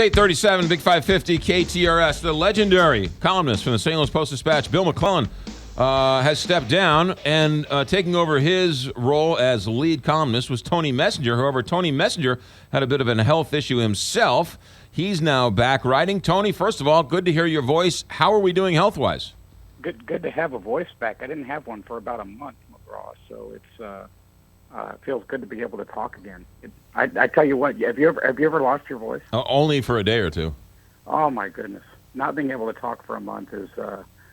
It's 8:37, Big 550, KTRS. The legendary columnist from the St. Louis Post-Dispatch, Bill McClellan, has stepped down, and taking over his role as lead columnist was Tony Messenger. However, Tony Messenger had a bit of a health issue himself. He's now back writing. Tony, first of all, good to hear your voice. How are we doing health-wise? Good to have a voice back. I didn't have one for about a month, McGraw, so it feels good to be able to talk again. I tell you what, have you ever lost your voice? Only for a day or two. Oh my goodness! Not being able to talk for a month is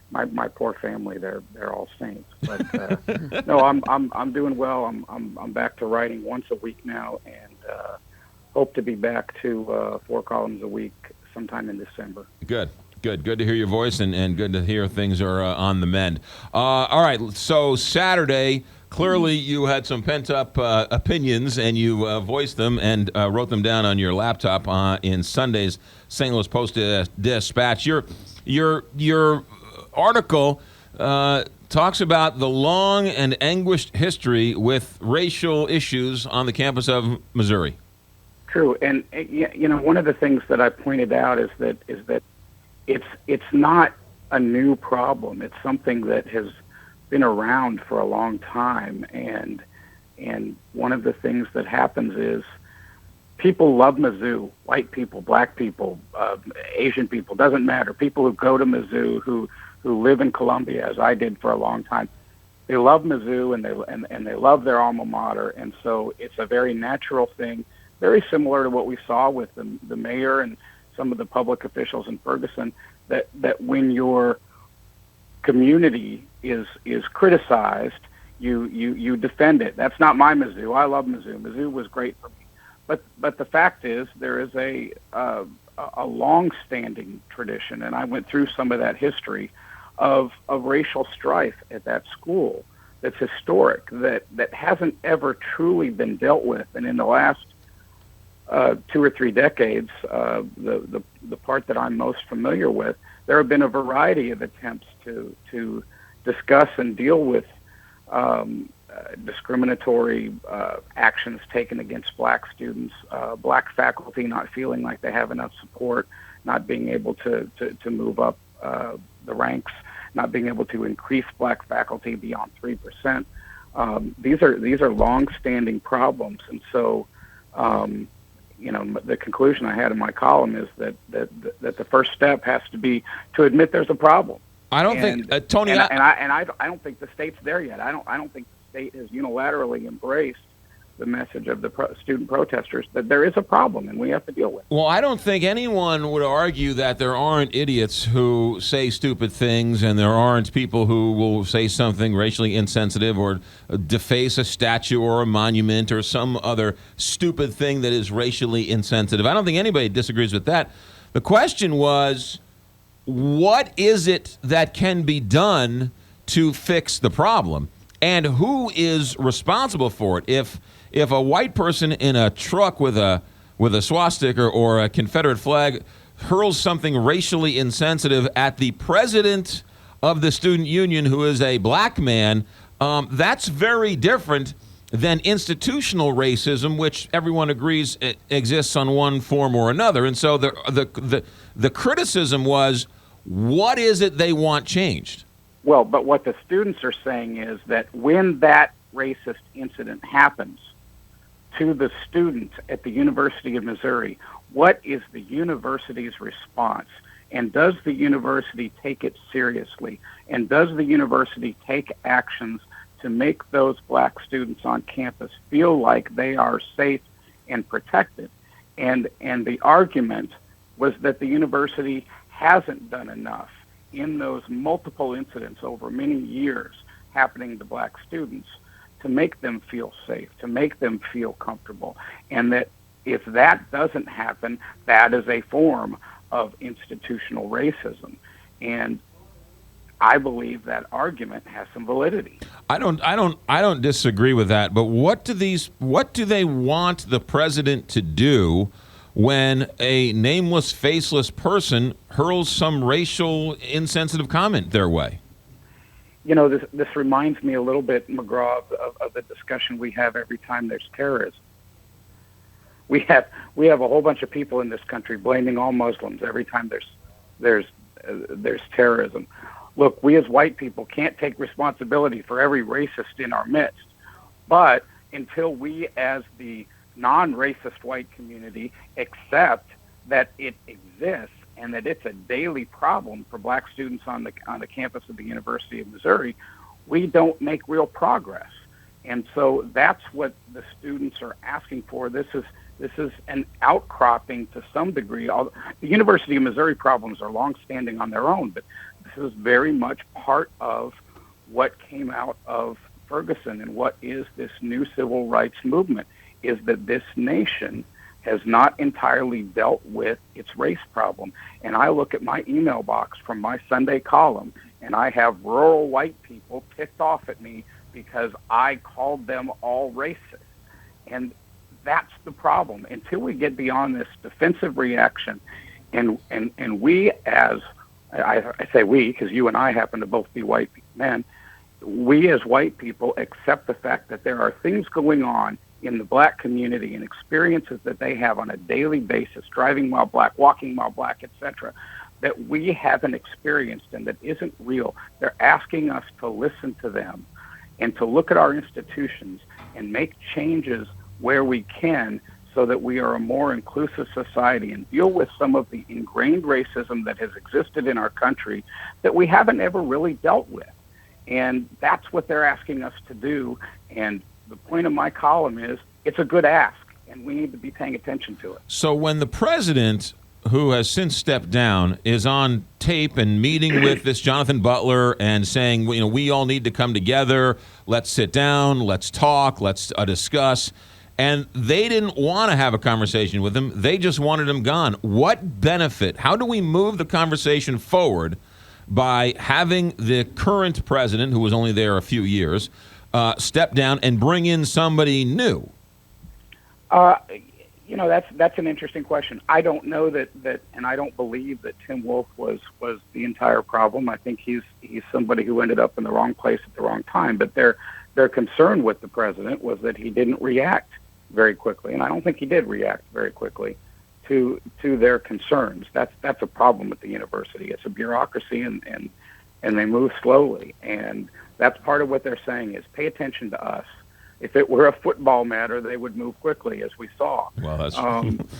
my poor family. They're all saints. But no, I'm doing well. I'm back to writing once a week now, and hope to be back to 4 columns a week sometime in December. Good to hear your voice, and good to hear things are on the mend. All right, so Saturday, clearly you had some pent-up opinions, and you voiced them and wrote them down on your laptop in Sunday's St. Louis Post-Dispatch. Your article talks about the long and anguished history with racial issues on the campus of Missouri. True, and one of the things that I pointed out is that it's not a new problem. It's something that has been around for a long time, and one of the things that happens is people love Mizzou. White people, black people, Asian people, doesn't matter. People who go to Mizzou, who live in Columbia, as I did for a long time, they love Mizzou and they love their alma mater, and so it's a very natural thing, very similar to what we saw with the mayor and some of the public officials in Ferguson, that when your community is criticized, you defend it. That's not my Mizzou. I love Mizzou. Mizzou was great for me. But the fact is, there is a long-standing tradition, and I went through some of that history of racial strife at that school that's historic, that hasn't ever truly been dealt with. And in the last 2 or 3 decades, the part that I'm most familiar with, there have been a variety of attempts to discuss and deal with discriminatory actions taken against black students, black faculty not feeling like they have enough support, not being able to move up the ranks, not being able to increase black faculty beyond 3%. These are long-standing problems, and so the conclusion I had in my column is that the first step has to be to admit there's a problem. I don't think Tony. I don't think the state's there yet. I don't think the state has unilaterally embraced the message of the student protesters that there is a problem and we have to deal with it. Well, I don't think anyone would argue that there aren't idiots who say stupid things, and there aren't people who will say something racially insensitive or deface a statue or a monument or some other stupid thing that is racially insensitive. I don't think anybody disagrees with that. The question was, what is it that can be done to fix the problem? And who is responsible for it? If a white person in a truck with a swastika or a Confederate flag hurls something racially insensitive at the president of the student union, who is a black man, that's very different than institutional racism, which everyone agrees exists on one form or another. And so the criticism was, what is it they want changed? Well, but what the students are saying is that when that racist incident happens to the students at the University of Missouri, what is the university's response? And does the university take it seriously? And does the university take actions to make those black students on campus feel like they are safe and protected? And the argument was that the university hasn't done enough in those multiple incidents over many years happening to black students to make them feel safe, to make them feel comfortable. And that if that doesn't happen, that is a form of institutional racism. And I believe that argument has some validity. I don't disagree with that, but what do they want the president to do when a nameless, faceless person hurls some racial insensitive comment their way? This reminds me a little bit, McGraw, of the discussion we have every time there's terrorism. we have a whole bunch of people in this country blaming all Muslims every time there's terrorism. Look, we as white people can't take responsibility for every racist in our midst, but until we as the non-racist white community accept that it exists and that it's a daily problem for black students on the campus of the University of Missouri, we don't make real progress. And so that's what the students are asking for. This is an outcropping to some degree. The University of Missouri problems are longstanding on their own, but this is very much part of what came out of Ferguson and what is this new civil rights movement, is that this nation has not entirely dealt with its race problem. And I look at my email box from my Sunday column, and I have rural white people ticked off at me because I called them all racist. And that's the problem. Until we get beyond this defensive reaction, and we as, I say we because you and I happen to both be white men, we as white people accept the fact that there are things going on in the black community and experiences that they have on a daily basis, driving while black, walking while black, etc., that we haven't experienced and that isn't real. They're asking us to listen to them and to look at our institutions and make changes where we can so that we are a more inclusive society and deal with some of the ingrained racism that has existed in our country that we haven't ever really dealt with. And that's what they're asking us to do. And the point of my column is it's a good ask, and we need to be paying attention to it. So when the president, who has since stepped down, is on tape and meeting with this Jonathan Butler and saying, we all need to come together, let's sit down, let's talk, let's discuss, and they didn't want to have a conversation with him, they just wanted him gone. What benefit? How do we move the conversation forward by having the current president, who was only there a few years, step down and bring in somebody new? That's an interesting question. I don't know that, and I don't believe that Tim Wolf was the entire problem. I think he's somebody who ended up in the wrong place at the wrong time. But their concern with the president was that he didn't react very quickly, and I don't think he did react very quickly to their concerns. That's a problem at the university. It's a bureaucracy, and they move slowly, and that's part of what they're saying is pay attention to us. If it were a football matter, they would move quickly, as we saw. Well, that's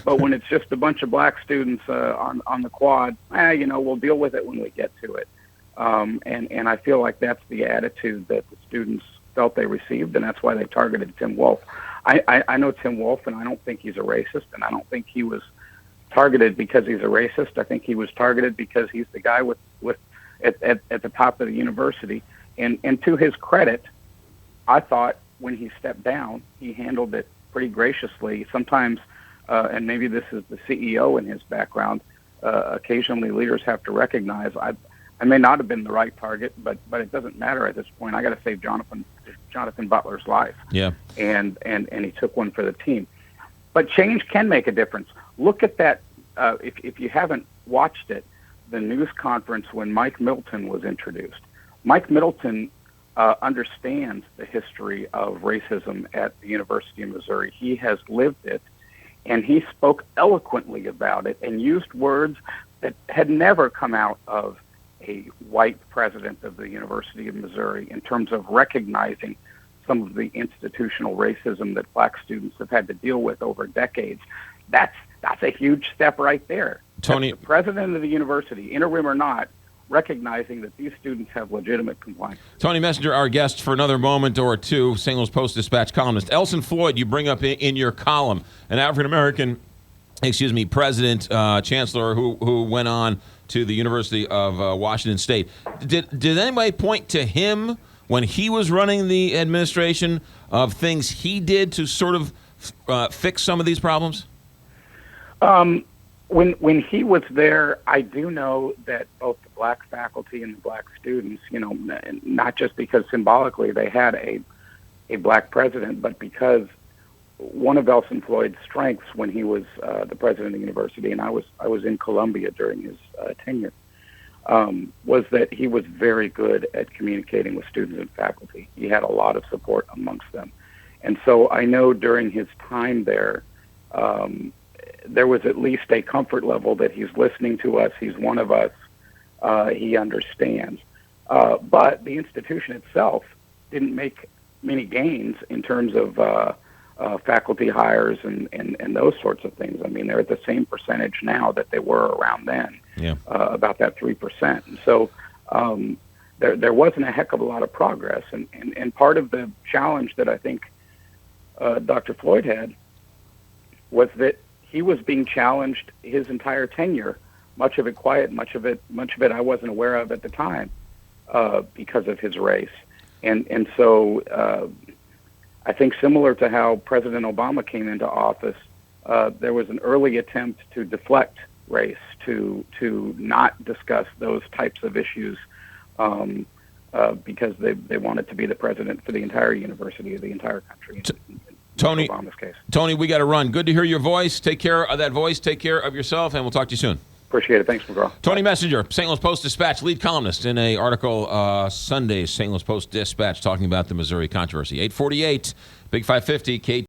but when it's just a bunch of black students on the quad, we'll deal with it when we get to it. And I feel like that's the attitude that the students felt they received, and that's why they targeted Tim Wolf. I know Tim Wolf, and I don't think he's a racist, and I don't think he was targeted because he's a racist. I think he was targeted because he's the guy at the top of the university. And to his credit, I thought when he stepped down, he handled it pretty graciously. Sometimes, and maybe this is the CEO in his background, occasionally leaders have to recognize I may not have been the right target, but it doesn't matter at this point. I got to save Jonathan Butler's life. Yeah. And he took one for the team. But change can make a difference. Look at that. If you haven't watched it, the news conference when Mike Middleton was introduced. Mike Middleton understands the history of racism at the University of Missouri. He has lived it, and he spoke eloquently about it and used words that had never come out of a white president of the University of Missouri in terms of recognizing some of the institutional racism that black students have had to deal with over decades. That's a huge step right there. Tony, that's the president of the university, interim or not, recognizing that these students have legitimate complaints. Tony Messenger, our guest for another moment or two, St. Louis Post-Dispatch columnist. Elson Floyd, you bring up in your column, an African-American, president, chancellor who went on to the University of Washington State. Did anybody point to him when he was running the administration of things he did to sort of fix some of these problems? When he was there, I do know that both the black faculty and the black students, not just because symbolically they had a black president, but because one of Elson Floyd's strengths when he was the president of the university, and I was in Columbia during his tenure, was that he was very good at communicating with students and faculty. He had a lot of support amongst them. And so I know during his time there, there was at least a comfort level that he's listening to us. He's one of us. He understands. But the institution itself didn't make many gains in terms of faculty hires and those sorts of things. I mean, they're at the same percentage now that they were around then, about that 3%. And so there wasn't a heck of a lot of progress. And part of the challenge that I think Dr. Floyd had was that he was being challenged his entire tenure, much of it quiet, much of it I wasn't aware of at the time because of his race. And so I think similar to how President Obama came into office, there was an early attempt to deflect race, to not discuss those types of issues because they wanted to be the president for the entire university of the entire country. Tony, Obama's case. Tony, we got to run. Good to hear your voice. Take care of that voice. Take care of yourself, and we'll talk to you soon. Appreciate it. Thanks, McGraw. Tony Messenger, St. Louis Post-Dispatch, lead columnist in a article Sunday's St. Louis Post-Dispatch talking about the Missouri controversy. 848, Big 550, K.